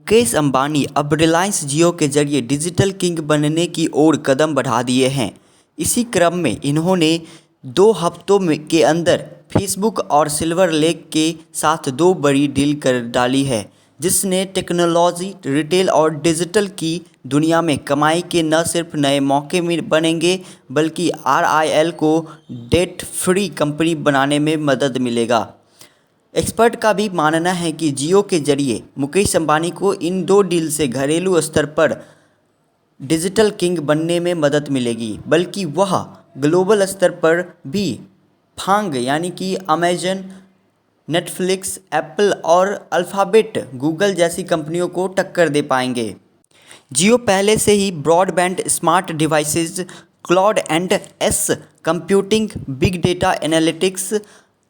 मुकेश अंबानी अब रिलायंस जियो के जरिए डिजिटल किंग बनने की ओर कदम बढ़ा दिए हैं। इसी क्रम में इन्होंने 2 हफ्तों के अंदर फेसबुक और सिल्वर लेक के साथ 2 बड़ी डील कर डाली है, जिसने टेक्नोलॉजी, रिटेल और डिजिटल की दुनिया में कमाई के न सिर्फ नए मौके बनेंगे, बल्कि आरआईएल को डेट फ्री कंपनी बनाने में मदद मिलेगा। एक्सपर्ट का भी मानना है कि जियो के जरिए मुकेश अंबानी को इन 2 डील से घरेलू स्तर पर डिजिटल किंग बनने में मदद मिलेगी, बल्कि वह ग्लोबल स्तर पर भी फांग यानी कि अमेजन, नेटफ्लिक्स, एप्पल और अल्फ़ाबेट, गूगल जैसी कंपनियों को टक्कर दे पाएंगे। जियो पहले से ही broadband, smart devices, cloud and S computing, big data analytics,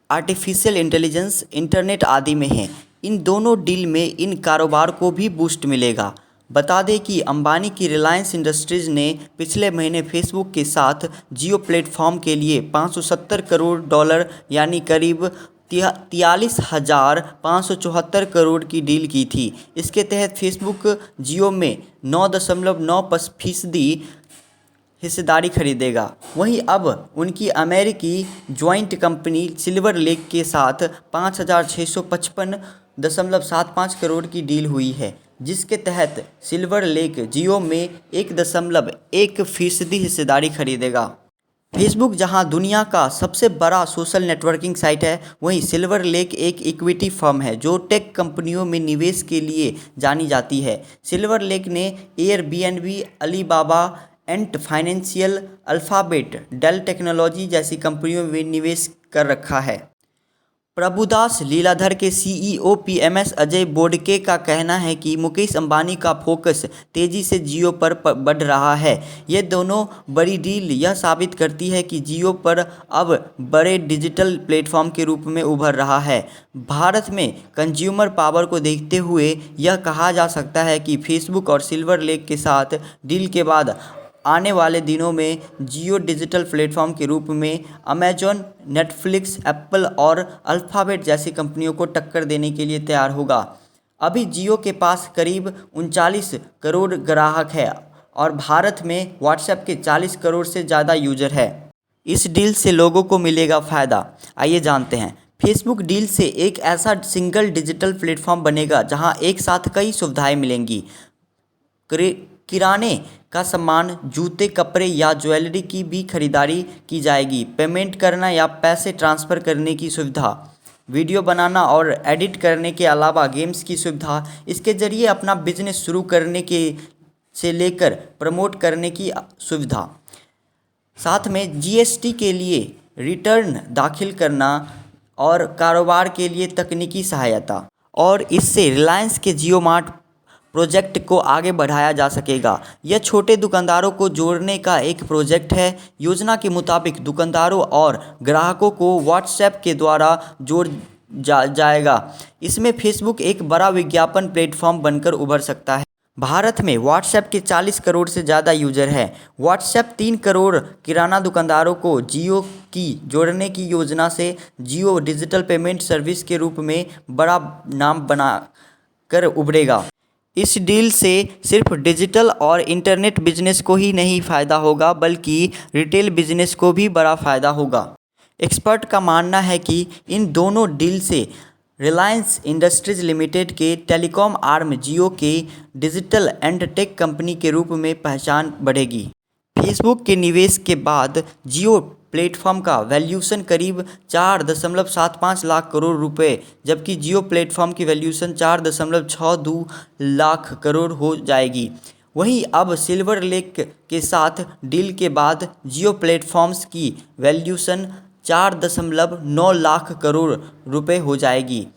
artificial intelligence, internet आदि में है। इन दोनों डील में इन कारोबार को भी बूस्ट मिलेगा। बता दें कि अंबानी की रिलायंस इंडस्ट्रीज़ ने पिछले महीने फेसबुक के साथ जियो प्लेटफॉर्म के लिए $570 करोड़ यानी करीब 43,574 करोड़ की डील की थी। इसके तहत फेसबुक जियो में 9.9% हिस्सेदारी खरीदेगा। वहीं अब उनकी अमेरिकी ज्वाइंट कंपनी सिल्वर लेक के साथ 5,655.75 करोड़ की डील हुई है, जिसके तहत सिल्वर लेक जियो में 1.1% हिस्सेदारी खरीदेगा। फेसबुक जहां दुनिया का सबसे बड़ा सोशल नेटवर्किंग साइट है, वहीं सिल्वर लेक एक इक्विटी फर्म है जो टेक कंपनियों में निवेश के लिए जानी जाती है। सिल्वर लेक ने एयरबीएनबी, अलीबाबा, एंट फाइनेंशियल, अल्फ़ाबेट, डेल टेक्नोलॉजी जैसी कंपनियों में निवेश कर रखा है। प्रभुदास लीलाधर के सीईओ पीएमएस अजय बोडके का कहना है कि मुकेश अंबानी का फोकस तेज़ी से जियो पर बढ़ रहा है। ये दोनों बड़ी डील यह साबित करती है कि जियो पर अब बड़े डिजिटल प्लेटफॉर्म के रूप में उभर रहा है। भारत में कंज्यूमर पावर को देखते हुए यह कहा जा सकता है कि फेसबुक और सिल्वर लेक के साथ डील के बाद आने वाले दिनों में जियो डिजिटल प्लेटफॉर्म के रूप में अमेजॉन, नेटफ्लिक्स, एप्पल और अल्फ़ाबेट जैसी कंपनियों को टक्कर देने के लिए तैयार होगा। अभी जियो के पास करीब 39 करोड़ ग्राहक है और भारत में व्हाट्सएप के 40 करोड़ से ज़्यादा यूजर है। इस डील से लोगों को मिलेगा फ़ायदा। आइए जानते हैं। फेसबुक डील से एक ऐसा सिंगल डिजिटल प्लेटफॉर्म बनेगा जहां एक साथ कई सुविधाएं मिलेंगी। किराने का सामान, जूते, कपड़े या ज्वेलरी की भी खरीदारी की जाएगी। पेमेंट करना या पैसे ट्रांसफ़र करने की सुविधा, वीडियो बनाना और एडिट करने के अलावा गेम्स की सुविधा। इसके ज़रिए अपना बिजनेस शुरू करने के से लेकर प्रमोट करने की सुविधा। साथ में जीएसटी के लिए रिटर्न दाखिल करना और कारोबार के लिए तकनीकी सहायता। और इससे रिलायंस के जियो मार्ट प्रोजेक्ट को आगे बढ़ाया जा सकेगा। यह छोटे दुकानदारों को जोड़ने का एक प्रोजेक्ट है। योजना के मुताबिक दुकानदारों और ग्राहकों को व्हाट्सएप के द्वारा जोड़ जाएगा। इसमें फेसबुक एक बड़ा विज्ञापन प्लेटफॉर्म बनकर उभर सकता है। भारत में व्हाट्सएप के 40 करोड़ से ज़्यादा यूजर हैं। व्हाट्सएप 3 करोड़ किराना दुकानदारों को जियो की जोड़ने की योजना से जियो डिजिटल पेमेंट सर्विस के रूप में बड़ा नाम बना कर उभरेगा। इस डील से सिर्फ डिजिटल और इंटरनेट बिजनेस को ही नहीं फ़ायदा होगा, बल्कि रिटेल बिजनेस को भी बड़ा फ़ायदा होगा। एक्सपर्ट का मानना है कि इन दोनों डील से रिलायंस इंडस्ट्रीज लिमिटेड के टेलीकॉम आर्म जियो के डिजिटल एंड टेक कंपनी के रूप में पहचान बढ़ेगी। फेसबुक के निवेश के बाद जियो प्लेटफॉर्म का वैल्यूशन करीब 4.75 लाख करोड़ रुपए, जबकि जियो प्लेटफॉर्म की वैल्यूशन 4.62 लाख करोड़ हो जाएगी। वहीं अब सिल्वर लेक के साथ डील के बाद जियो प्लेटफॉर्म्स की वैल्यूशन 4.9 लाख करोड़ रुपए हो जाएगी।